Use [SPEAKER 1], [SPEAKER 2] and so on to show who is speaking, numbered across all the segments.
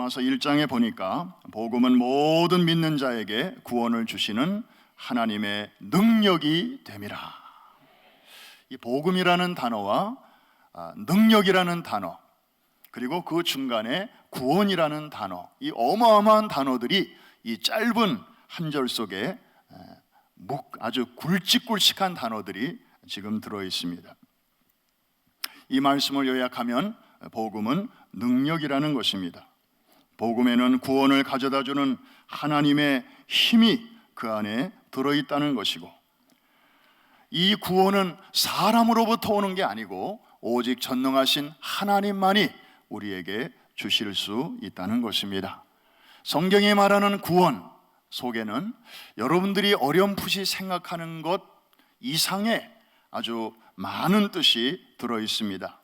[SPEAKER 1] 로마서 1장에 보니까 복음은 모든 믿는 자에게 구원을 주시는 하나님의 능력이 됨이라. 이 복음이라는 단어와 능력이라는 단어, 그리고 그 중간에 구원이라는 단어, 이 어마어마한 단어들이 이 짧은 한 절 속에 아주 굵직굵직한 단어들이 지금 들어 있습니다. 이 말씀을 요약하면 복음은 능력이라는 것입니다. 복음에는 구원을 가져다주는 하나님의 힘이 그 안에 들어있다는 것이고, 이 구원은 사람으로부터 오는 게 아니고 오직 전능하신 하나님만이 우리에게 주실 수 있다는 것입니다. 성경이 말하는 구원 속에는 여러분들이 어렴풋이 생각하는 것 이상의 아주 많은 뜻이 들어 있습니다.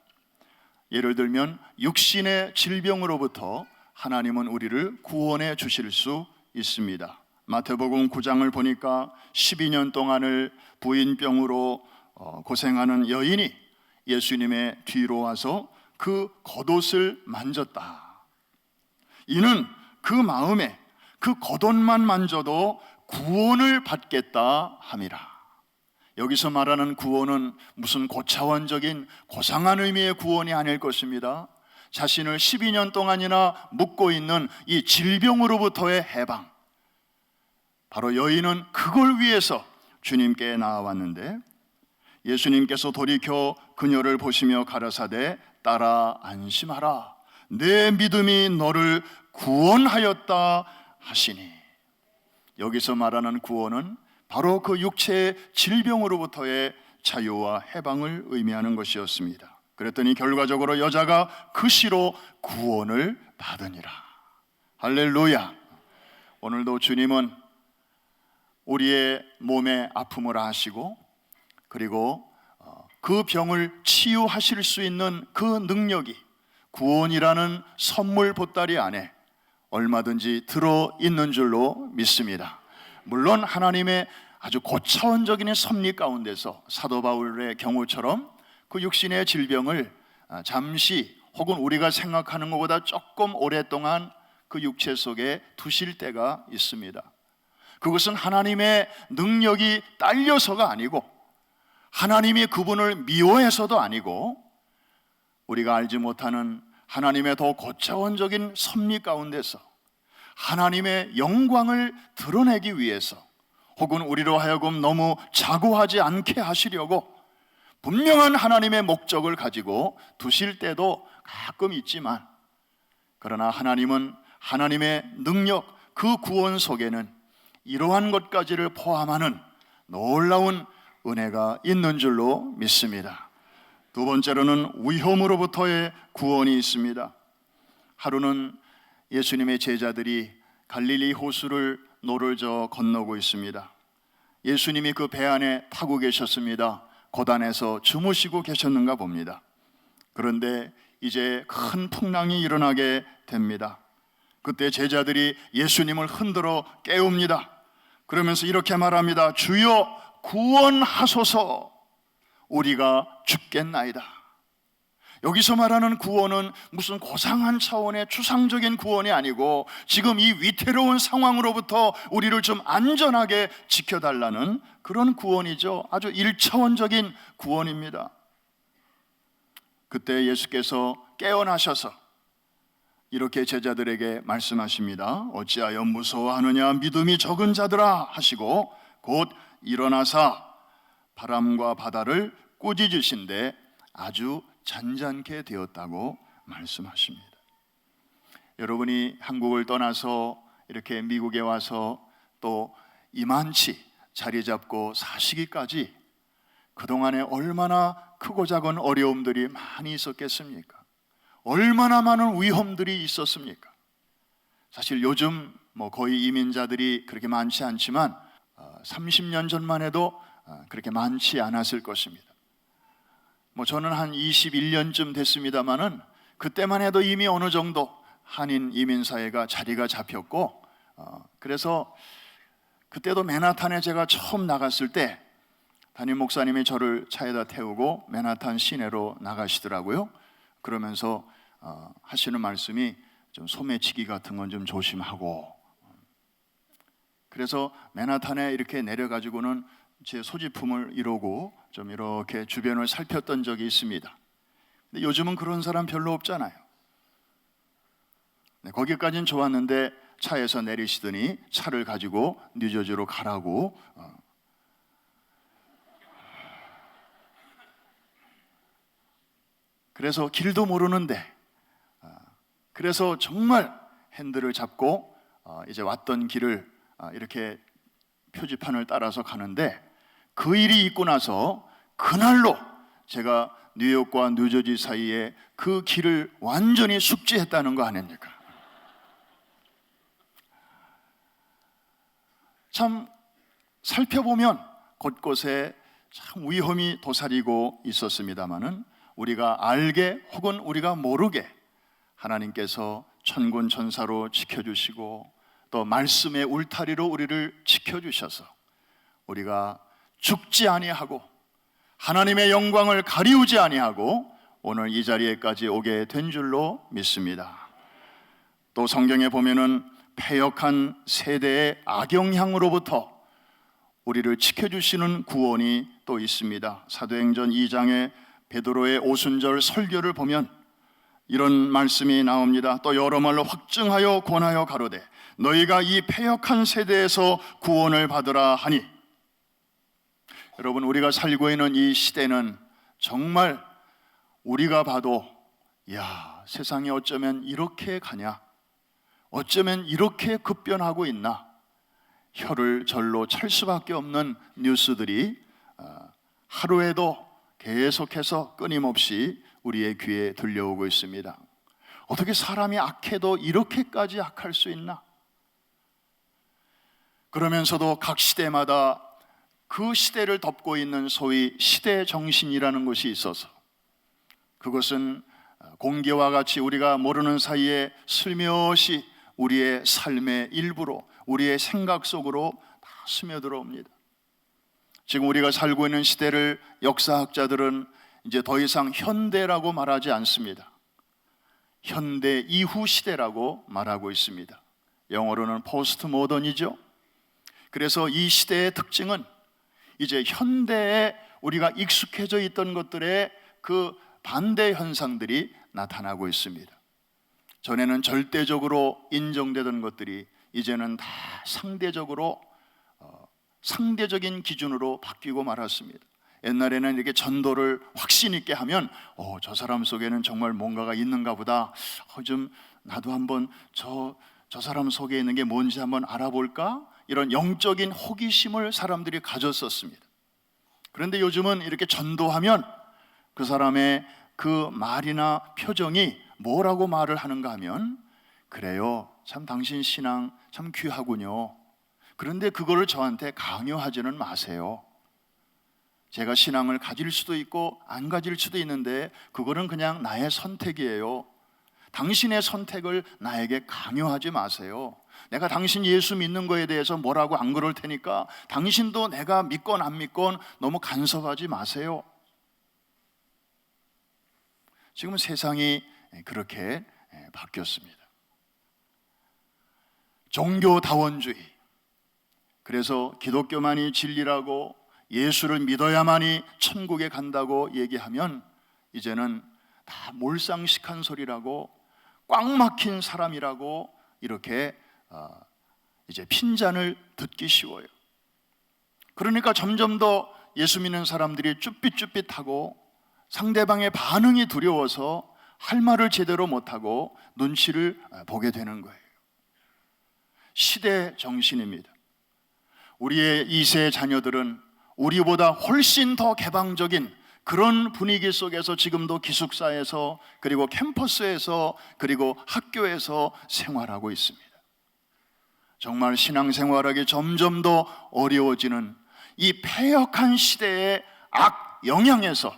[SPEAKER 1] 예를 들면 육신의 질병으로부터 하나님은 우리를 구원해 주실 수 있습니다. 마태복음 9장을 보니까 12년 동안을 부인병으로 고생하는 여인이 예수님의 뒤로 와서 그 겉옷을 만졌다. 이는 그 마음에 그 겉옷만 만져도 구원을 받겠다 함이라. 여기서 말하는 구원은 무슨 고차원적인 고상한 의미의 구원이 아닐 것입니다. 자신을 12년 동안이나 묵고 있는 이 질병으로부터의 해방, 바로 여인은 그걸 위해서 주님께 나아왔는데, 예수님께서 돌이켜 그녀를 보시며 가라사대 따라 안심하라, 내 믿음이 너를 구원하였다 하시니. 여기서 말하는 구원은 바로 그 육체의 질병으로부터의 자유와 해방을 의미하는 것이었습니다. 그랬더니 결과적으로 여자가 그 시로 구원을 받으니라. 할렐루야. 오늘도 주님은 우리의 몸에 아픔을 아시고, 그리고 그 병을 치유하실 수 있는 그 능력이 구원이라는 선물 보따리 안에 얼마든지 들어있는 줄로 믿습니다. 물론 하나님의 아주 고차원적인 섭리 가운데서 사도 바울의 경우처럼 그 육신의 질병을 잠시 혹은 우리가 생각하는 것보다 조금 오랫동안 그 육체 속에 두실 때가 있습니다. 그것은 하나님의 능력이 딸려서가 아니고, 하나님이 그분을 미워해서도 아니고, 우리가 알지 못하는 하나님의 더 고차원적인 섭리 가운데서 하나님의 영광을 드러내기 위해서, 혹은 우리로 하여금 너무 자고하지 않게 하시려고 분명한 하나님의 목적을 가지고 두실 때도 가끔 있지만, 그러나 하나님은 하나님의 능력, 그 구원 속에는 이러한 것까지를 포함하는 놀라운 은혜가 있는 줄로 믿습니다. 두 번째로는 위험으로부터의 구원이 있습니다. 하루는 예수님의 제자들이 갈릴리 호수를 노를 저 건너고 있습니다. 예수님이 그 배 안에 타고 계셨습니다. 고단에서 주무시고 계셨는가 봅니다. 그런데 이제 큰 풍랑이 일어나게 됩니다. 그때 제자들이 예수님을 흔들어 깨웁니다. 그러면서 이렇게 말합니다. 주여 구원하소서, 우리가 죽겠나이다. 여기서 말하는 구원은 무슨 고상한 차원의 추상적인 구원이 아니고, 지금 이 위태로운 상황으로부터 우리를 좀 안전하게 지켜달라는 그런 구원이죠. 아주 1차원적인 구원입니다. 그때 예수께서 깨어나셔서 이렇게 제자들에게 말씀하십니다. 어찌하여 무서워하느냐 믿음이 적은 자들아 하시고, 곧 일어나사 바람과 바다를 꾸짖으신데 아주 잔잔케 되었다고 말씀하십니다. 여러분이 한국을 떠나서 이렇게 미국에 와서 또 이만치 자리 잡고 사시기까지 그동안에 얼마나 크고 작은 어려움들이 많이 있었겠습니까? 얼마나 많은 위험들이 있었습니까? 사실 요즘 거의 이민자들이 그렇게 많지 않지만 30년 전만 해도 그렇게 많지 않았을 것입니다. 저는 한 21년쯤 됐습니다마는 그때만 해도 이미 어느 정도 한인 이민사회가 자리가 잡혔고, 그래서 그때도 맨하탄에 제가 처음 나갔을 때 담임 목사님이 저를 차에다 태우고 맨하탄 시내로 나가시더라고요. 그러면서 하시는 말씀이 좀 소매치기 같은 건 좀 조심하고, 그래서 맨하탄에 이렇게 내려가지고는 제 소지품을 이러고 좀 이렇게 주변을 살폈던 적이 있습니다. 근데 요즘은 그런 사람 별로 없잖아요. 네, 거기까지는 좋았는데 차에서 내리시더니 차를 가지고 뉴저지로 가라고. 그래서 길도 모르는데, 그래서 정말 핸들을 잡고 이제 왔던 길을 이렇게 표지판을 따라서 가는데, 그 일이 있고 나서 그날로 제가 뉴욕과 뉴저지 사이에 그 길을 완전히 숙지했다는 거 아닙니까? 참 살펴보면 곳곳에 참 위험이 도사리고 있었습니다마는, 우리가 알게 혹은 우리가 모르게 하나님께서 천군 천사로 지켜주시고 또 말씀의 울타리로 우리를 지켜주셔서 우리가 죽지 아니하고 하나님의 영광을 가리우지 아니하고 오늘 이 자리에까지 오게 된 줄로 믿습니다. 또 성경에 보면은 패역한 세대의 악영향으로부터 우리를 지켜주시는 구원이 또 있습니다. 사도행전 2장에 베드로의 오순절 설교를 보면 이런 말씀이 나옵니다. 또 여러 말로 확증하여 권하여 가로되 너희가 이 패역한 세대에서 구원을 받으라 하니. 여러분, 우리가 살고 있는 이 시대는 정말 우리가 봐도 야, 세상이 어쩌면 이렇게 가냐, 어쩌면 이렇게 급변하고 있나, 혀를 절로 찰 수밖에 없는 뉴스들이 하루에도 계속해서 끊임없이 우리의 귀에 들려오고 있습니다. 어떻게 사람이 악해도 이렇게까지 악할 수 있나? 그러면서도 각 시대마다 그 시대를 덮고 있는 소위 시대 정신이라는 것이 있어서, 그것은 공기와 같이 우리가 모르는 사이에 슬며시 우리의 삶의 일부로, 우리의 생각 속으로 다 스며들어옵니다. 지금 우리가 살고 있는 시대를 역사학자들은 이제 더 이상 현대라고 말하지 않습니다. 현대 이후 시대라고 말하고 있습니다. 영어로는 포스트 모던이죠. 그래서 이 시대의 특징은 이제 현대에 우리가 익숙해져 있던 것들의 그 반대 현상들이 나타나고 있습니다. 전에는 절대적으로 인정되던 것들이 이제는 다 상대적인 기준으로 바뀌고 말았습니다. 옛날에는 이렇게 전도를 확신 있게 하면 저 사람 속에는 정말 뭔가가 있는가 보다, 좀 나도 한번 저 사람 속에 있는 게 뭔지 한번 알아볼까, 이런 영적인 호기심을 사람들이 가졌었습니다. 그런데 요즘은 이렇게 전도하면 그 사람의 그 말이나 표정이 뭐라고 말을 하는가 하면, 그래요, 참 당신 신앙 참 귀하군요, 그런데 그거를 저한테 강요하지는 마세요. 제가 신앙을 가질 수도 있고 안 가질 수도 있는데 그거는 그냥 나의 선택이에요. 당신의 선택을 나에게 강요하지 마세요. 내가 당신 예수 믿는 거에 대해서 뭐라고 안 그럴 테니까 당신도 내가 믿건 안 믿건 너무 간섭하지 마세요. 지금 세상이 그렇게 바뀌었습니다. 종교다원주의, 그래서 기독교만이 진리라고 예수를 믿어야만이 천국에 간다고 얘기하면 이제는 다 몰상식한 소리라고, 꽉 막힌 사람이라고 이렇게 이제 핀잔을 듣기 쉬워요. 그러니까 점점 더 예수 믿는 사람들이 쭈삣쭈삣하고 상대방의 반응이 두려워서 할 말을 제대로 못하고 눈치를 보게 되는 거예요. 시대 정신입니다. 우리의 2세 자녀들은 우리보다 훨씬 더 개방적인 그런 분위기 속에서 지금도 기숙사에서, 그리고 캠퍼스에서, 그리고 학교에서 생활하고 있습니다. 정말 신앙생활하기 점점 더 어려워지는 이 패역한 시대의 악 영향에서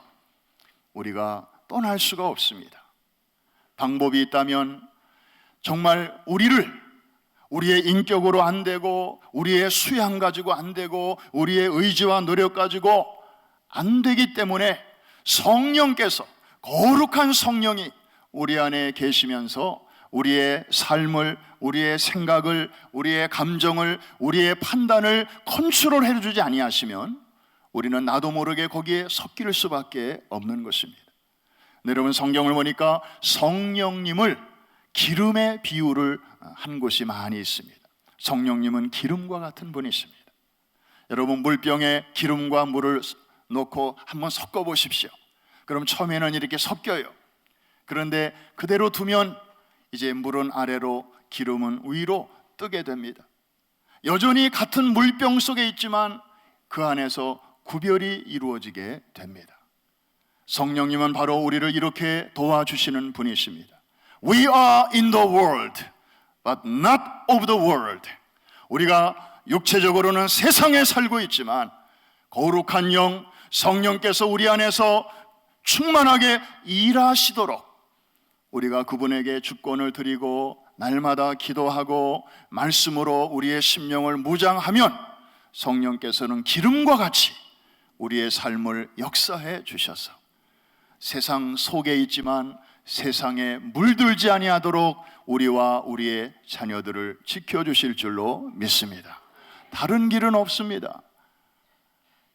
[SPEAKER 1] 우리가 떠날 수가 없습니다. 방법이 있다면 정말 우리의 인격으로 안 되고, 우리의 수양 가지고 안 되고, 우리의 의지와 노력 가지고 안 되기 때문에 성령께서, 거룩한 성령이 우리 안에 계시면서 우리의 삶을, 우리의 생각을, 우리의 감정을, 우리의 판단을 컨트롤해 주지 아니하시면 우리는 나도 모르게 거기에 섞일 수밖에 없는 것입니다. 여러분, 성경을 보니까 성령님을 기름의 비유를 한 곳이 많이 있습니다. 성령님은 기름과 같은 분이십니다. 여러분, 물병에 기름과 물을 넣고 한번 섞어 보십시오. 그럼 처음에는 이렇게 섞여요. 그런데 그대로 두면 이제 물은 아래로, 기름은 위로 뜨게 됩니다. 여전히 같은 물병 속에 있지만 그 안에서 구별이 이루어지게 됩니다. 성령님은 바로 우리를 이렇게 도와주시는 분이십니다. We are in the world, but not of the world. 우리가 육체적으로는 세상에 살고 있지만 거룩한 영, 성령께서 우리 안에서 충만하게 일하시도록 우리가 그분에게 주권을 드리고 날마다 기도하고 말씀으로 우리의 심령을 무장하면 성령께서는 기름과 같이 우리의 삶을 역사해 주셔서 세상 속에 있지만 세상에 물들지 아니하도록 우리와 우리의 자녀들을 지켜주실 줄로 믿습니다. 다른 길은 없습니다.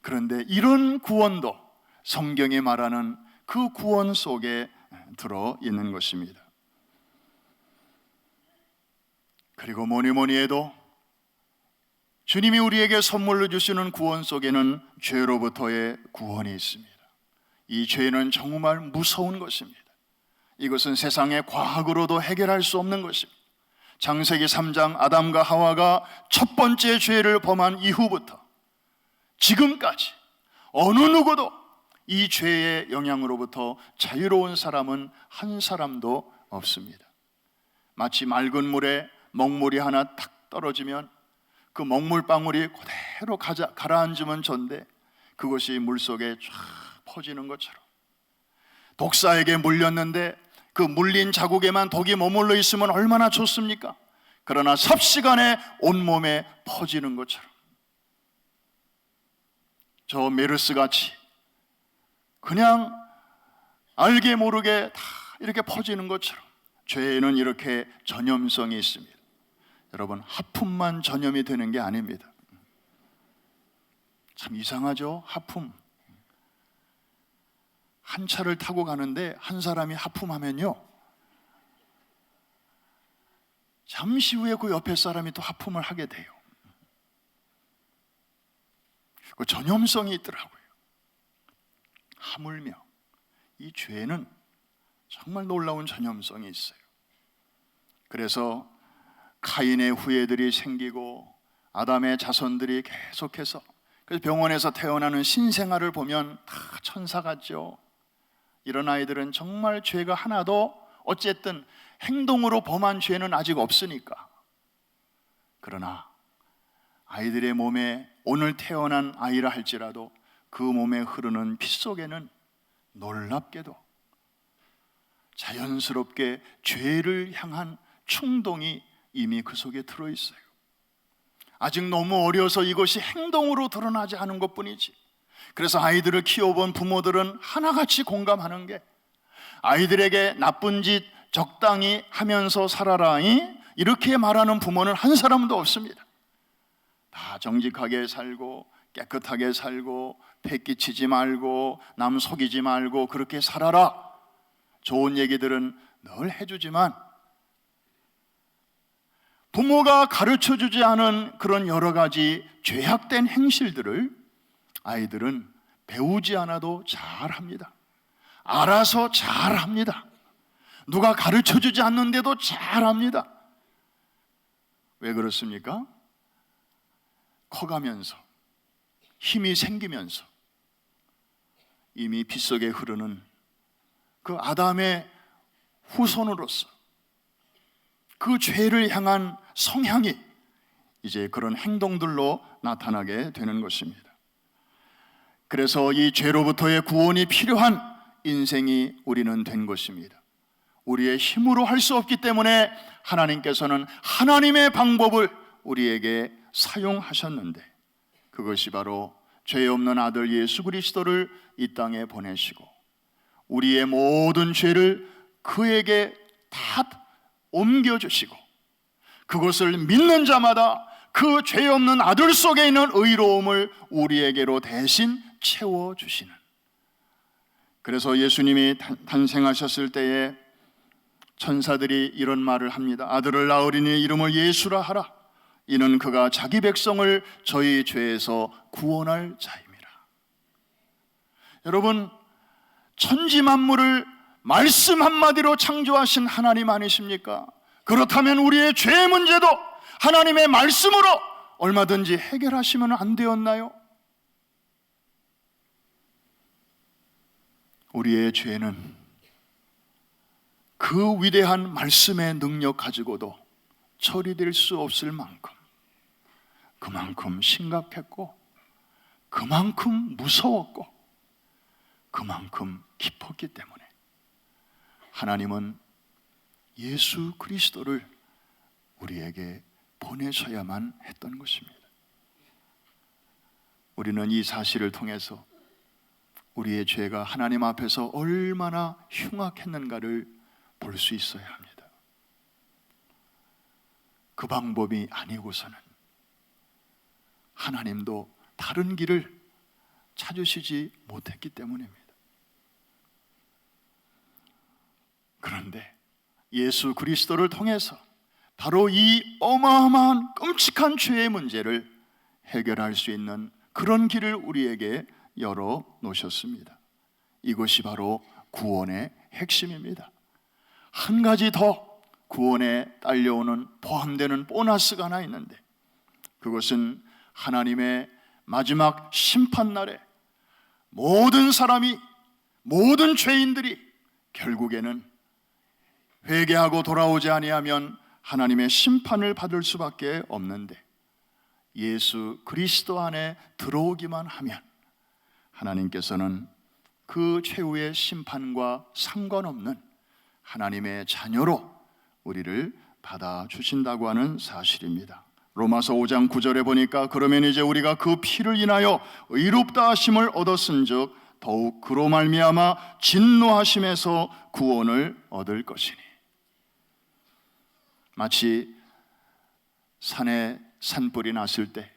[SPEAKER 1] 그런데 이런 구원도 성경이 말하는 그 구원 속에 들어 있는 것입니다. 그리고 뭐니 해도 주님이 우리에게 선물로 주시는 구원 속에는 죄로부터의 구원이 있습니다. 이 죄는 정말 무서운 것입니다. 이것은 세상의 과학으로도 해결할 수 없는 것입니다. 창세기 3장 아담과 하와가 첫 번째 죄를 범한 이후부터 지금까지 어느 누구도 이 죄의 영향으로부터 자유로운 사람은 한 사람도 없습니다. 마치 맑은 물에 먹물이 하나 탁 떨어지면 그 먹물방울이 그대로 가라앉으면 전데 그것이 물속에 쫙 퍼지는 것처럼, 독사에게 물렸는데 그 물린 자국에만 독이 머물러 있으면 얼마나 좋습니까? 그러나 삽시간에 온몸에 퍼지는 것처럼, 저 메르스같이 그냥 알게 모르게 다 이렇게 퍼지는 것처럼 죄에는 이렇게 전염성이 있습니다. 여러분, 하품만 전염이 되는 게 아닙니다. 참 이상하죠? 하품. 한 차를 타고 가는데 한 사람이 하품하면요, 잠시 후에 그 옆에 사람이 또 하품을 하게 돼요. 그 전염성이 있더라고요. 하물며 이 죄는 정말 놀라운 전염성이 있어요. 그래서 카인의 후예들이 생기고 아담의 자손들이 계속해서, 그래서 병원에서 태어나는 신생아를 보면 다 천사 같죠. 이런 아이들은 정말 죄가 하나도, 어쨌든 행동으로 범한 죄는 아직 없으니까. 그러나 아이들의 몸에, 오늘 태어난 아이라 할지라도 그 몸에 흐르는 피 속에는 놀랍게도 자연스럽게 죄를 향한 충동이 이미 그 속에 들어있어요. 아직 너무 어려서 이것이 행동으로 드러나지 않은 것뿐이지. 그래서 아이들을 키워본 부모들은 하나같이 공감하는 게, 아이들에게 나쁜 짓 적당히 하면서 살아라 이렇게 말하는 부모는 한 사람도 없습니다. 다 정직하게 살고 깨끗하게 살고 패기치지 말고 남 속이지 말고 그렇게 살아라, 좋은 얘기들은 늘 해주지만 부모가 가르쳐주지 않은 그런 여러 가지 죄악된 행실들을 아이들은 배우지 않아도 잘합니다. 알아서 잘합니다. 누가 가르쳐주지 않는데도 잘합니다. 왜 그렇습니까? 커가면서 힘이 생기면서 이미 빗속에 흐르는 그 아담의 후손으로서 그 죄를 향한 성향이 이제 그런 행동들로 나타나게 되는 것입니다. 그래서 이 죄로부터의 구원이 필요한 인생이 우리는 된 것입니다. 우리의 힘으로 할 수 없기 때문에 하나님께서는 하나님의 방법을 우리에게 사용하셨는데, 그것이 바로 죄 없는 아들 예수 그리스도를 이 땅에 보내시고 우리의 모든 죄를 그에게 다 옮겨주시고 그것을 믿는 자마다 그 죄 없는 아들 속에 있는 의로움을 우리에게로 대신 채워주시는, 그래서 예수님이 탄생하셨을 때에 천사들이 이런 말을 합니다. 아들을 낳으리니 이름을 예수라 하라. 이는 그가 자기 백성을 저희 죄에서 구원할 자임이라. 여러분, 천지 만물을 말씀 한마디로 창조하신 하나님 아니십니까? 그렇다면 우리의 죄 문제도 하나님의 말씀으로 얼마든지 해결하시면 안 되었나요? 우리의 죄는 그 위대한 말씀의 능력 가지고도 처리될 수 없을 만큼 그만큼 심각했고 그만큼 무서웠고 그만큼 깊었기 때문에 하나님은 예수 그리스도를 우리에게 보내셔야만 했던 것입니다. 우리는 이 사실을 통해서 우리의 죄가 하나님 앞에서 얼마나 흉악했는가를 볼 수 있어야 합니다. 그 방법이 아니고서는 하나님도 다른 길을 찾으시지 못했기 때문입니다. 그런데 예수 그리스도를 통해서 바로 이 어마어마한 끔찍한 죄의 문제를 해결할 수 있는 그런 길을 우리에게 열어 놓으셨습니다. 이것이 바로 구원의 핵심입니다. 한 가지 더 구원에 딸려오는 포함되는 보너스가 하나 있는데, 그것은 하나님의 마지막 심판날에 모든 사람이, 모든 죄인들이 결국에는 회개하고 돌아오지 아니하면 하나님의 심판을 받을 수밖에 없는데, 예수 그리스도 안에 들어오기만 하면 하나님께서는 그 최후의 심판과 상관없는 하나님의 자녀로 우리를 받아주신다고 하는 사실입니다. 로마서 5장 9절에 보니까 그러면 이제 우리가 그 피를 인하여 의롭다 하심을 얻었은즉 더욱 그로 말미암아 진노하심에서 구원을 얻을 것이니, 마치 산에 산불이 났을 때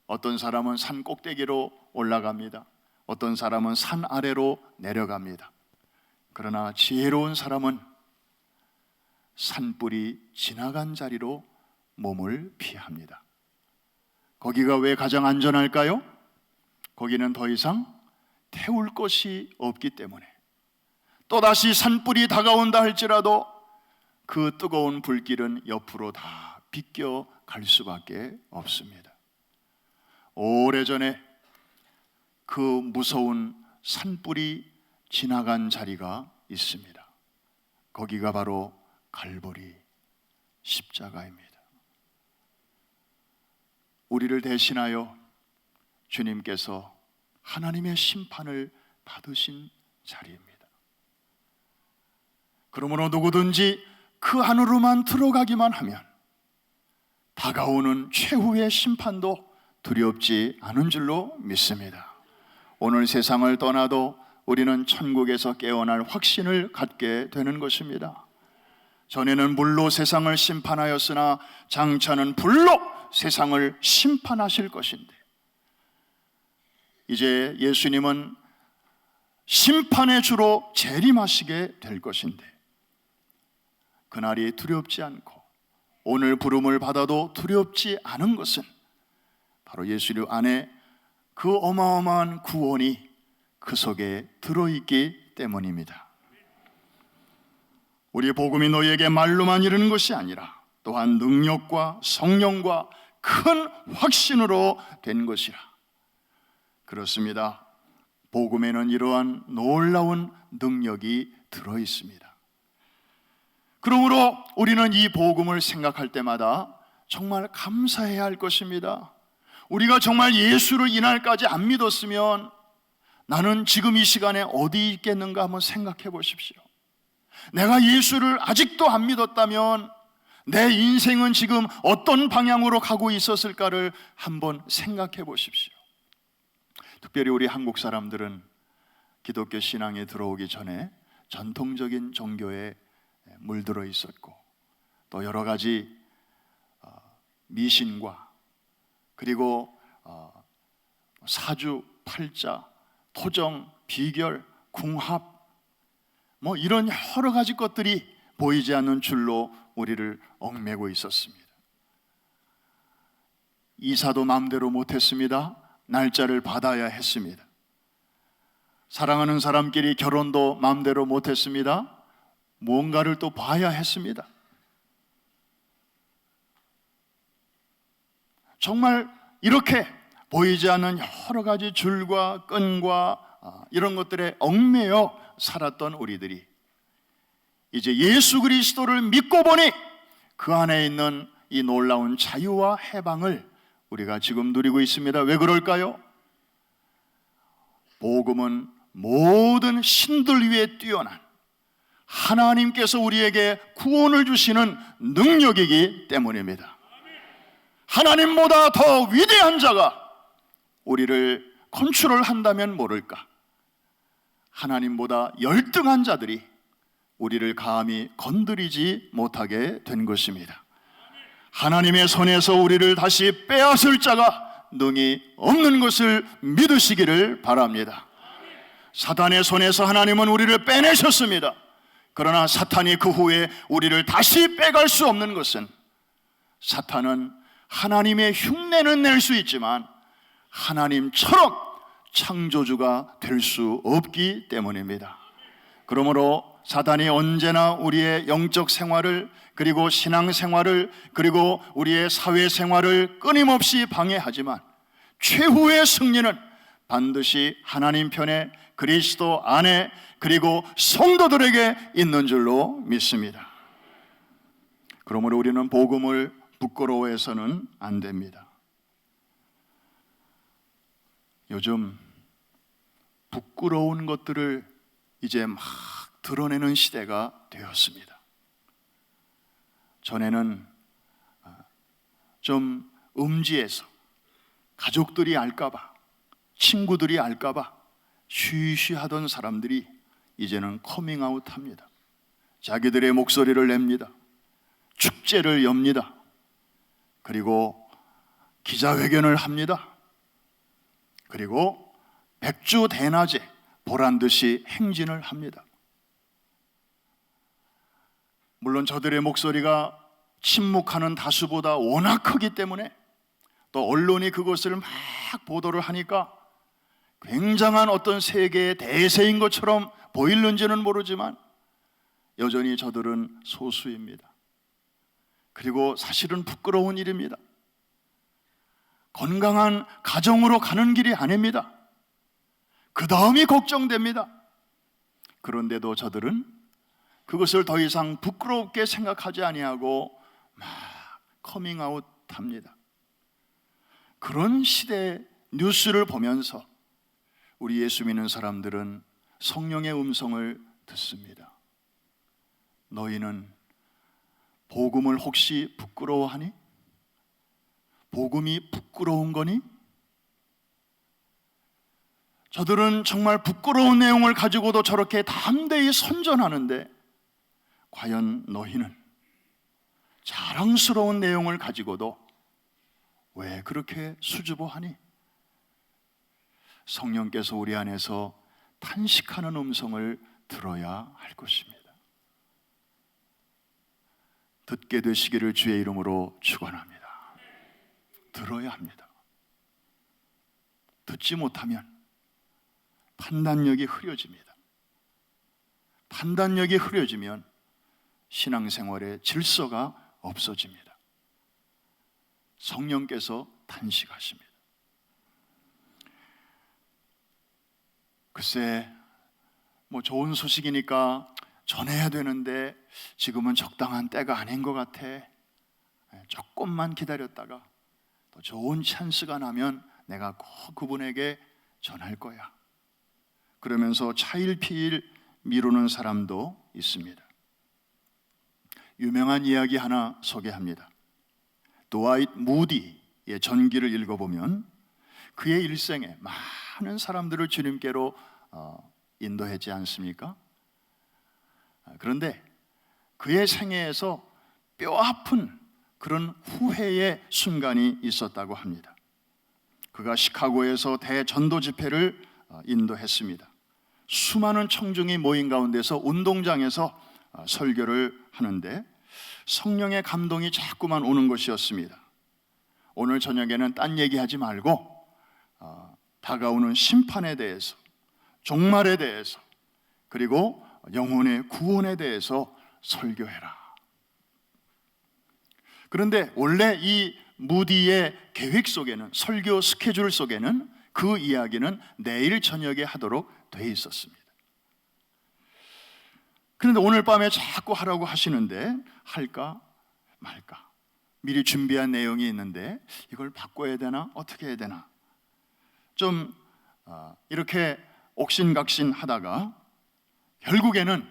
[SPEAKER 1] 어떤 사람은 산 꼭대기로 올라갑니다. 어떤 사람은 산 아래로 내려갑니다. 그러나 지혜로운 사람은 산불이 지나간 자리로 몸을 피합니다. 거기가 왜 가장 안전할까요? 거기는 더 이상 태울 것이 없기 때문에. 또다시 산불이 다가온다 할지라도 그 뜨거운 불길은 옆으로 다 비껴 갈 수밖에 없습니다. 오래전에 그 무서운 산불이 지나간 자리가 있습니다. 거기가 바로 갈보리 십자가입니다. 우리를 대신하여 주님께서 하나님의 심판을 받으신 자리입니다. 그러므로 누구든지 그 안으로만 들어가기만 하면 다가오는 최후의 심판도 두렵지 않은 줄로 믿습니다. 오늘 세상을 떠나도 우리는 천국에서 깨어날 확신을 갖게 되는 것입니다. 전에는 물로 세상을 심판하였으나 장차는 불로 세상을 심판하실 것인데, 이제 예수님은 심판의 주로 재림하시게 될 것인데, 그날이 두렵지 않고 오늘 부름을 받아도 두렵지 않은 것은 바로 예수님 안에 그 어마어마한 구원이 그 속에 들어있기 때문입니다. 우리 복음이 너희에게 말로만 이르는 것이 아니라 또한 능력과 성령과 큰 확신으로 된 것이라. 그렇습니다. 복음에는 이러한 놀라운 능력이 들어있습니다. 그러므로 우리는 이 복음을 생각할 때마다 정말 감사해야 할 것입니다. 우리가 정말 예수를 이날까지 안 믿었으면 나는 지금 이 시간에 어디 있겠는가 한번 생각해 보십시오. 내가 예수를 아직도 안 믿었다면 내 인생은 지금 어떤 방향으로 가고 있었을까를 한번 생각해 보십시오. 특별히 우리 한국 사람들은 기독교 신앙에 들어오기 전에 전통적인 종교에 물들어 있었고, 또 여러 가지 미신과 그리고 사주, 팔자, 토정, 비결, 궁합 뭐 이런 여러 가지 것들이 보이지 않는 줄로 우리를 얽매고 있었습니다. 이사도 마음대로 못했습니다. 날짜를 받아야 했습니다. 사랑하는 사람끼리 결혼도 마음대로 못했습니다. 뭔가를 또 봐야 했습니다. 정말 이렇게 보이지 않는 여러 가지 줄과 끈과 이런 것들에 얽매여 살았던 우리들이 이제 예수 그리스도를 믿고 보니 그 안에 있는 이 놀라운 자유와 해방을 우리가 지금 누리고 있습니다. 왜 그럴까요? 복음은 모든 신들 위에 뛰어난 하나님께서 우리에게 구원을 주시는 능력이기 때문입니다. 하나님보다 더 위대한 자가 우리를 컨트롤한다면 모를까? 하나님보다 열등한 자들이 우리를 감히 건드리지 못하게 된 것입니다. 하나님의 손에서 우리를 다시 빼앗을 자가 능히 없는 것을 믿으시기를 바랍니다. 사탄의 손에서 하나님은 우리를 빼내셨습니다. 그러나 사탄이 그 후에 우리를 다시 빼갈 수 없는 것은 사탄은 하나님의 흉내는 낼 수 있지만 하나님처럼 창조주가 될 수 없기 때문입니다. 그러므로 사탄이 언제나 우리의 영적 생활을 그리고 신앙 생활을 그리고 우리의 사회 생활을 끊임없이 방해하지만 최후의 승리는 반드시 하나님 편에 그리스도 안에 그리고 성도들에게 있는 줄로 믿습니다. 그러므로 우리는 복음을 부끄러워해서는 안 됩니다. 요즘 부끄러운 것들을 이제 막 드러내는 시대가 되었습니다. 전에는 좀 음지에서 가족들이 알까봐 친구들이 알까봐 쉬쉬하던 사람들이 이제는 커밍아웃 합니다. 자기들의 목소리를 냅니다. 축제를 엽니다. 그리고 기자회견을 합니다. 그리고 백주대낮에 보란듯이 행진을 합니다. 물론 저들의 목소리가 침묵하는 다수보다 워낙 크기 때문에 또 언론이 그것을 막 보도를 하니까 굉장한 어떤 세계의 대세인 것처럼 보이는지는 모르지만 여전히 저들은 소수입니다. 그리고 사실은 부끄러운 일입니다. 건강한 가정으로 가는 길이 아닙니다. 그 다음이 걱정됩니다. 그런데도 저들은 그것을 더 이상 부끄럽게 생각하지 아니하고 막 커밍아웃 합니다. 그런 시대의 뉴스를 보면서 우리 예수 믿는 사람들은 성령의 음성을 듣습니다. 너희는 복음을 혹시 부끄러워하니? 복음이 부끄러운 거니? 저들은 정말 부끄러운 내용을 가지고도 저렇게 담대히 선전하는데 과연 너희는 자랑스러운 내용을 가지고도 왜 그렇게 수줍어하니? 성령께서 우리 안에서 탄식하는 음성을 들어야 할 것입니다. 듣게 되시기를 주의 이름으로 축원합니다. 들어야 합니다. 듣지 못하면 판단력이 흐려집니다. 판단력이 흐려지면 신앙생활의 질서가 없어집니다. 성령께서 탄식하십니다. 글쎄, 뭐 좋은 소식이니까 전해야 되는데 지금은 적당한 때가 아닌 것 같아. 조금만 기다렸다가 더 좋은 찬스가 나면 내가 꼭 그분에게 전할 거야. 그러면서 차일피일 미루는 사람도 있습니다. 유명한 이야기 하나 소개합니다. 드와이트 무디의 전기를 읽어보면 그의 일생에 많은 사람들을 주님께로 인도했지 않습니까? 그런데 그의 생애에서 뼈아픈 그런 후회의 순간이 있었다고 합니다. 그가 시카고에서 대전도 집회를 인도했습니다. 수많은 청중이 모인 가운데서 운동장에서 설교를 하는데 성령의 감동이 자꾸만 오는 것이었습니다. 오늘 저녁에는 딴 얘기하지 말고 다가오는 심판에 대해서, 종말에 대해서, 그리고 영혼의 구원에 대해서 설교해라. 그런데 원래 이 무디의 계획 속에는, 설교 스케줄 속에는 그 이야기는 내일 저녁에 하도록 돼 있었습니다. 그런데 오늘 밤에 자꾸 하라고 하시는데 할까 말까, 미리 준비한 내용이 있는데 이걸 바꿔야 되나 어떻게 해야 되나 좀 이렇게 옥신각신 하다가 결국에는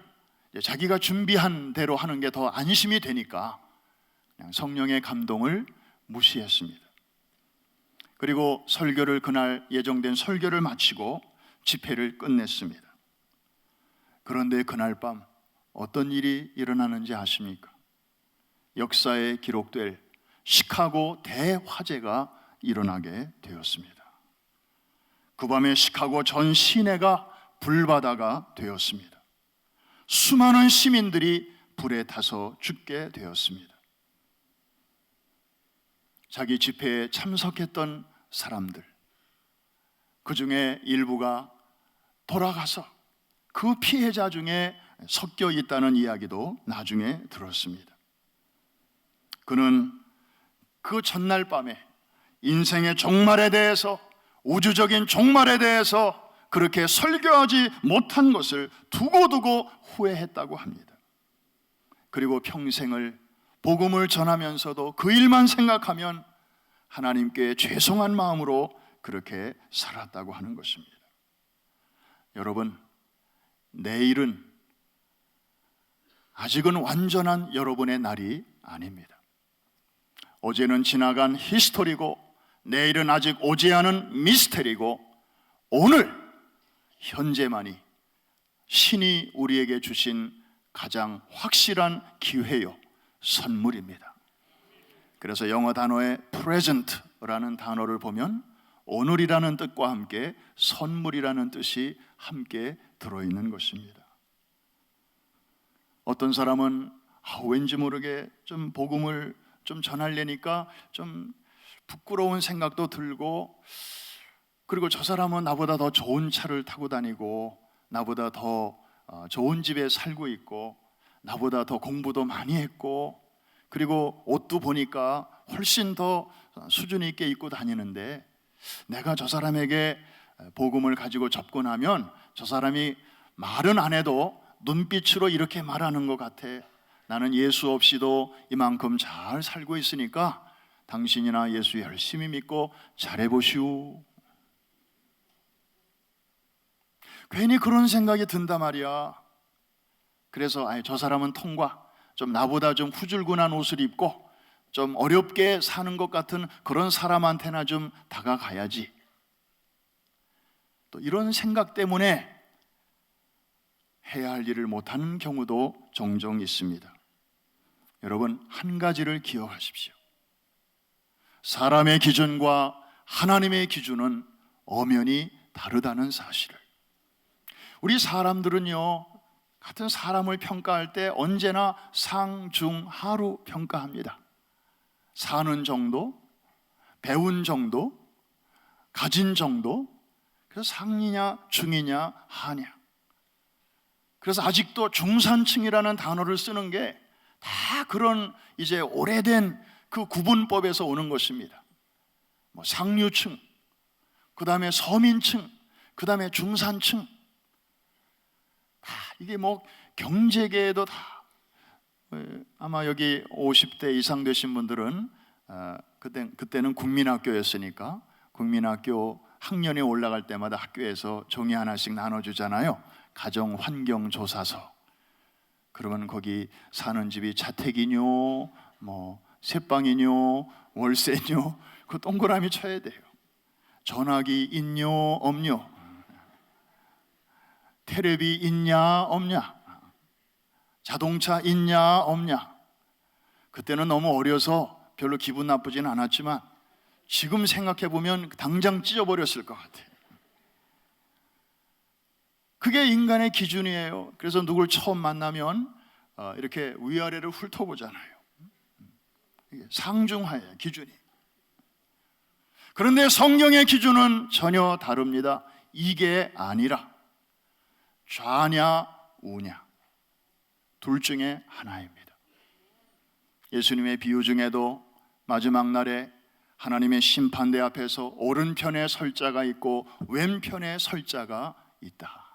[SPEAKER 1] 자기가 준비한 대로 하는 게 더 안심이 되니까 그냥 성령의 감동을 무시했습니다. 그리고 설교를, 그날 예정된 설교를 마치고 집회를 끝냈습니다. 그런데 그날 밤 어떤 일이 일어나는지 아십니까? 역사에 기록될 시카고 대화재가 일어나게 되었습니다. 그 밤에 시카고 전 시내가 불바다가 되었습니다. 수많은 시민들이 불에 타서 죽게 되었습니다. 자기 집회에 참석했던 사람들, 그 중에 일부가 돌아가서 그 피해자 중에 섞여 있다는 이야기도 나중에 들었습니다. 그는 그 전날 밤에 인생의 종말에 대해서, 우주적인 종말에 대해서 그렇게 설교하지 못한 것을 두고두고 후회했다고 합니다. 그리고 평생을 복음을 전하면서도 그 일만 생각하면 하나님께 죄송한 마음으로 그렇게 살았다고 하는 것입니다. 여러분, 내일은 아직은 완전한 여러분의 날이 아닙니다. 어제는 지나간 히스토리고 내일은 아직 오지 않은 미스테리고 오늘 현재만이 신이 우리에게 주신 가장 확실한 기회요, 선물입니다. 그래서 영어 단어의 present라는 단어를 보면 오늘이라는 뜻과 함께 선물이라는 뜻이 함께 들어있는 것입니다. 어떤 사람은 왠지 모르게 좀 복음을 좀 전하려니까 좀 부끄러운 생각도 들고, 그리고 저 사람은 나보다 더 좋은 차를 타고 다니고 나보다 더 좋은 집에 살고 있고 나보다 더 공부도 많이 했고 그리고 옷도 보니까 훨씬 더 수준 있게 입고 다니는데 내가 저 사람에게 복음을 가지고 접근하면 저 사람이 말은 안 해도 눈빛으로 이렇게 말하는 것 같아. 나는 예수 없이도 이만큼 잘 살고 있으니까 당신이나 예수 열심히 믿고 잘해보시오. 괜히 그런 생각이 든단 말이야. 그래서 저 사람은 통과, 좀 나보다 좀 후줄근한 옷을 입고 좀 어렵게 사는 것 같은 그런 사람한테나 좀 다가가야지. 또 이런 생각 때문에 해야 할 일을 못하는 경우도 종종 있습니다. 여러분, 한 가지를 기억하십시오. 사람의 기준과 하나님의 기준은 엄연히 다르다는 사실을. 우리 사람들은요, 같은 사람을 평가할 때 언제나 상, 중, 하로 평가합니다. 사는 정도, 배운 정도, 가진 정도. 그래서 상이냐 중이냐 하냐. 그래서 아직도 중산층이라는 단어를 쓰는 게 다 그런 이제 오래된 그 구분법에서 오는 것입니다. 뭐 상류층, 그 다음에 서민층, 그 다음에 중산층. 다 이게 뭐 경제계에도 다, 아마 여기 50대 이상 되신 분들은 그때는 국민학교였으니까 국민학교 학년이 올라갈 때마다 학교에서 종이 하나씩 나눠주잖아요. 가정환경조사서. 그러면 거기 사는 집이 자택이뇨, 뭐 새방이뇨, 월세뇨, 그 동그라미 쳐야 돼요. 전화기 있뇨 없뇨, 테레비 있냐 없냐, 자동차 있냐 없냐. 그때는 너무 어려서 별로 기분 나쁘진 않았지만 지금 생각해 보면 당장 찢어버렸을 것 같아요. 그게 인간의 기준이에요. 그래서 누굴 처음 만나면 이렇게 위아래를 훑어보잖아요. 이게 상중하예요, 기준이. 그런데 성경의 기준은 전혀 다릅니다. 이게 아니라 좌냐 우냐 둘 중에 하나입니다. 예수님의 비유 중에도 마지막 날에 하나님의 심판대 앞에서 오른편에 설 자가 있고 왼편에 설 자가 있다.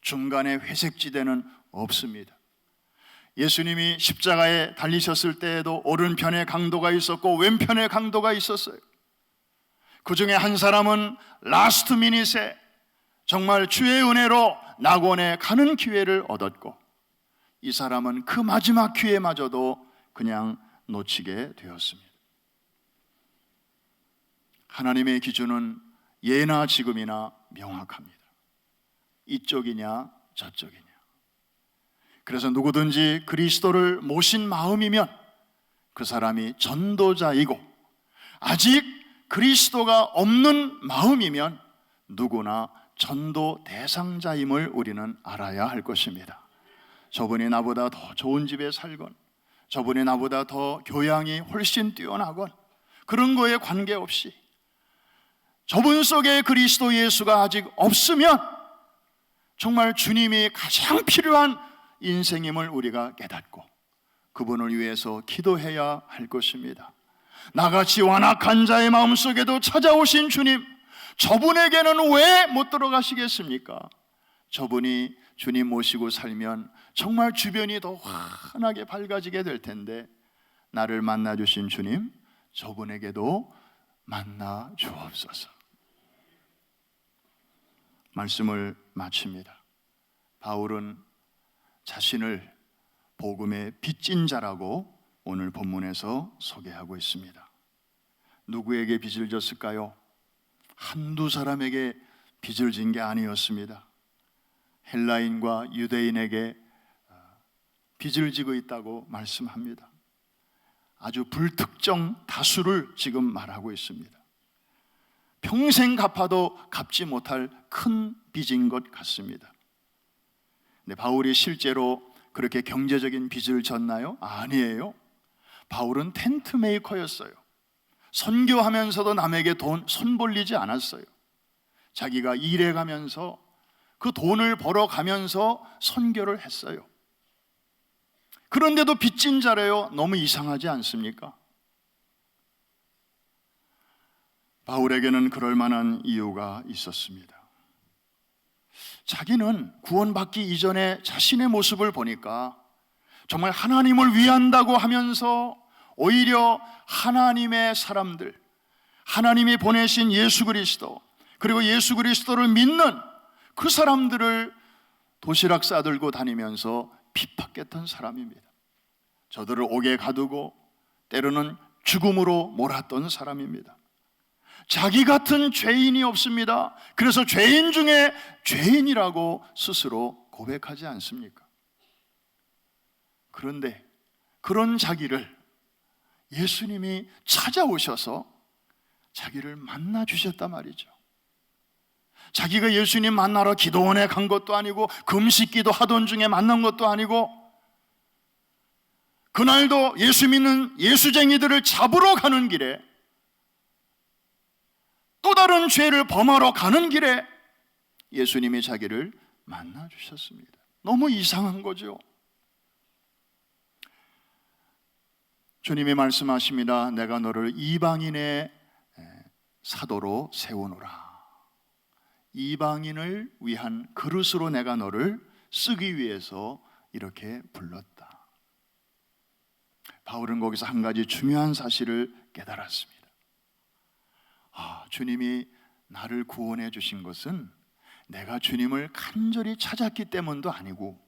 [SPEAKER 1] 중간에 회색지대는 없습니다. 예수님이 십자가에 달리셨을 때에도 오른편에 강도가 있었고 왼편에 강도가 있었어요. 그 중에 한 사람은 라스트 미닛에 정말 주의 은혜로 낙원에 가는 기회를 얻었고, 이 사람은 그 마지막 기회마저도 그냥 놓치게 되었습니다. 하나님의 기준은 예나 지금이나 명확합니다. 이쪽이냐 저쪽이냐. 그래서 누구든지 그리스도를 모신 마음이면 그 사람이 전도자이고, 아직 그리스도가 없는 마음이면 누구나 전도 대상자임을 우리는 알아야 할 것입니다. 저분이 나보다 더 좋은 집에 살건, 저분이 나보다 더 교양이 훨씬 뛰어나건 그런 거에 관계없이 저분 속에 그리스도 예수가 아직 없으면 정말 주님이 가장 필요한 인생임을 우리가 깨닫고 그분을 위해서 기도해야 할 것입니다. 나같이 완악한 자의 마음속에도 찾아오신 주님, 저분에게는 왜 못 들어가시겠습니까? 저분이 주님 모시고 살면 정말 주변이 더 환하게 밝아지게 될 텐데, 나를 만나 주신 주님, 저분에게도 만나 주옵소서. 말씀을 마칩니다. 바울은 자신을 복음의 빚진 자라고 오늘 본문에서 소개하고 있습니다. 누구에게 빚을 졌을까요? 한두 사람에게 빚을 진 게 아니었습니다. 헬라인과 유대인에게 빚을 지고 있다고 말씀합니다. 아주 불특정 다수를 지금 말하고 있습니다. 평생 갚아도 갚지 못할 큰 빚인 것 같습니다. 근데 바울이 실제로 그렇게 경제적인 빚을 졌나요? 아니에요. 바울은 텐트 메이커였어요. 선교하면서도 남에게 돈 손벌리지 않았어요. 자기가 일해가면서 그 돈을 벌어가면서 선교를 했어요. 그런데도 빚진 자래요. 너무 이상하지 않습니까? 바울에게는 그럴 만한 이유가 있었습니다. 자기는 구원받기 이전에 자신의 모습을 보니까 정말 하나님을 위한다고 하면서 오히려 하나님의 사람들, 하나님이 보내신 예수 그리스도, 그리고 예수 그리스도를 믿는 그 사람들을 도시락 싸들고 다니면서 핍박했던 사람입니다. 저들을 옥에 가두고 때로는 죽음으로 몰았던 사람입니다. 자기 같은 죄인이 없습니다. 그래서 죄인 중에 죄인이라고 스스로 고백하지 않습니까? 그런데 그런 자기를 예수님이 찾아오셔서 자기를 만나 주셨단 말이죠. 자기가 예수님 만나러 기도원에 간 것도 아니고 금식기도 하던 중에 만난 것도 아니고, 그날도 예수 믿는 예수쟁이들을 잡으러 가는 길에, 또 다른 죄를 범하러 가는 길에 예수님이 자기를 만나 주셨습니다. 너무 이상한 거죠. 주님이 말씀하십니다. 내가 너를 이방인의 사도로 세우노라. 이방인을 위한 그릇으로 내가 너를 쓰기 위해서 이렇게 불렀다. 바울은 거기서 한 가지 중요한 사실을 깨달았습니다. 주님이 나를 구원해 주신 것은 내가 주님을 간절히 찾았기 때문도 아니고,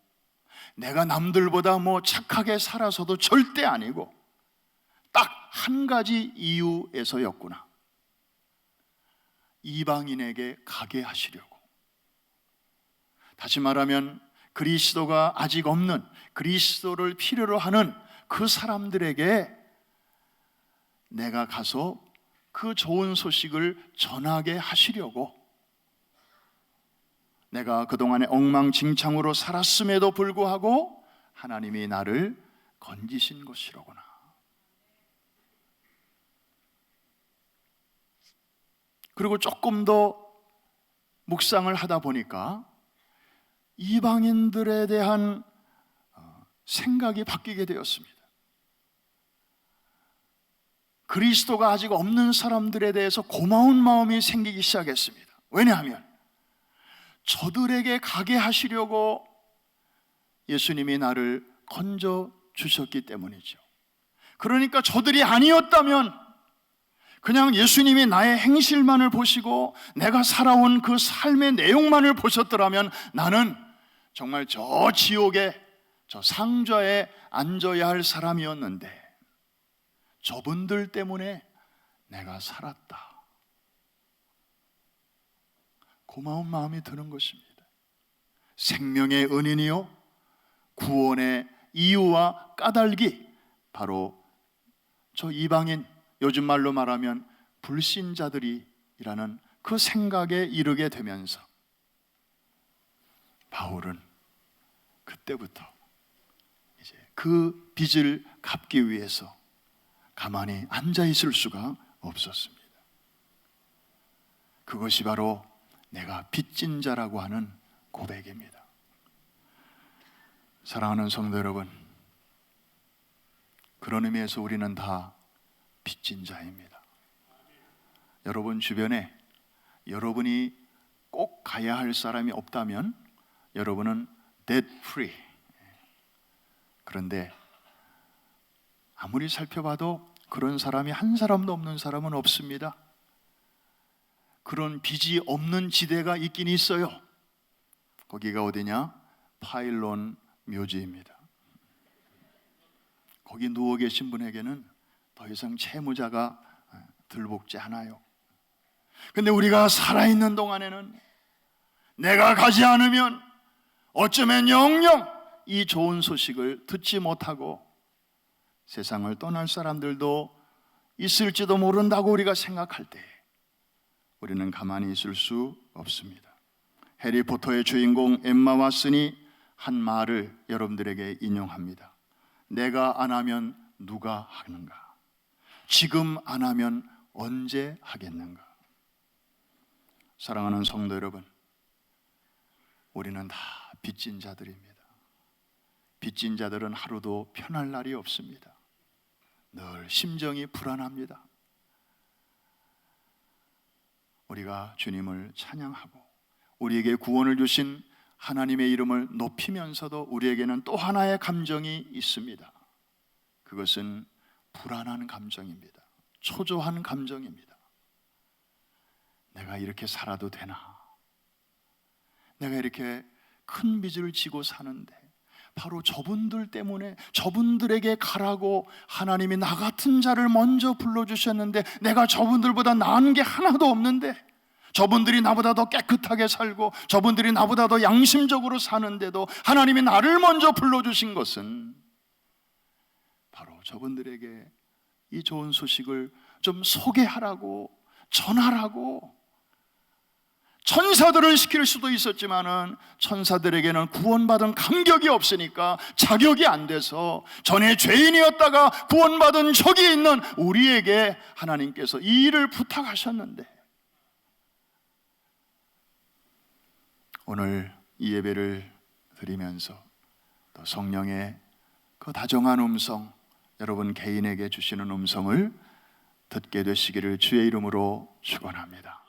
[SPEAKER 1] 내가 남들보다 착하게 살아서도 절대 아니고, 딱 한 가지 이유에서였구나. 이방인에게 가게 하시려고. 다시 말하면 그리스도가 아직 없는, 그리스도를 필요로 하는 그 사람들에게 내가 가서 그 좋은 소식을 전하게 하시려고, 내가 그동안에 엉망진창으로 살았음에도 불구하고 하나님이 나를 건지신 것이로구나. 그리고 조금 더 묵상을 하다 보니까 이방인들에 대한 생각이 바뀌게 되었습니다. 그리스도가 아직 없는 사람들에 대해서 고마운 마음이 생기기 시작했습니다. 왜냐하면 저들에게 가게 하시려고 예수님이 나를 건져 주셨기 때문이죠. 그러니까 저들이 아니었다면, 그냥 예수님이 나의 행실만을 보시고 내가 살아온 그 삶의 내용만을 보셨더라면 나는 정말 저 지옥에, 저 상좌에 앉아야 할 사람이었는데 저분들 때문에 내가 살았다. 고마운 마음이 드는 것입니다. 생명의 은인이요 구원의 이유와 까닭이 바로 저 이방인, 요즘 말로 말하면 불신자들이라는 그 생각에 이르게 되면서 바울은 그때부터 이제 그 빚을 갚기 위해서 가만히 앉아 있을 수가 없었습니다. 그것이 바로 내가 빚진 자라고 하는 고백입니다. 사랑하는 성도 여러분, 그런 의미에서 우리는 다 빚진 자입니다. 여러분 주변에 여러분이 꼭 가야 할 사람이 없다면 여러분은 debt free. 그런데 아무리 살펴봐도 그런 사람이 한 사람도 없는 사람은 없습니다. 그런 빚이 없는 지대가 있긴 있어요. 거기가 어디냐? 파일론 묘지입니다. 거기 누워 계신 분에게는 더 이상 채무자가 들볶지 않아요. 근데 우리가 살아있는 동안에는 내가 가지 않으면 어쩌면 영영 이 좋은 소식을 듣지 못하고 세상을 떠날 사람들도 있을지도 모른다고 우리가 생각할 때 우리는 가만히 있을 수 없습니다. 해리포터의 주인공 엠마 왓슨이 한 말을 여러분들에게 인용합니다. 내가 안 하면 누가 하는가? 지금 안 하면 언제 하겠는가? 사랑하는 성도 여러분, 우리는 다 빚진 자들입니다. 빚진 자들은 하루도 편할 날이 없습니다. 늘 심정이 불안합니다. 우리가 주님을 찬양하고 우리에게 구원을 주신 하나님의 이름을 높이면서도 우리에게는 또 하나의 감정이 있습니다. 그것은 불안한 감정입니다. 초조한 감정입니다. 내가 이렇게 살아도 되나? 내가 이렇게 큰 빚을 지고 사는데 바로 저분들 때문에 저분들에게 가라고 하나님이 나 같은 자를 먼저 불러주셨는데 내가 저분들보다 나은 게 하나도 없는데, 저분들이 나보다 더 깨끗하게 살고 저분들이 나보다 더 양심적으로 사는데도 하나님이 나를 먼저 불러주신 것은 바로 저분들에게 이 좋은 소식을 좀 소개하라고, 전하라고. 천사들은 시킬 수도 있었지만은 천사들에게는 구원받은 감격이 없으니까 자격이 안 돼서 전에 죄인이었다가 구원받은 적이 있는 우리에게 하나님께서 이 일을 부탁하셨는데, 오늘 이 예배를 드리면서 또 성령의 그 다정한 음성, 여러분 개인에게 주시는 음성을 듣게 되시기를 주의 이름으로 축원합니다.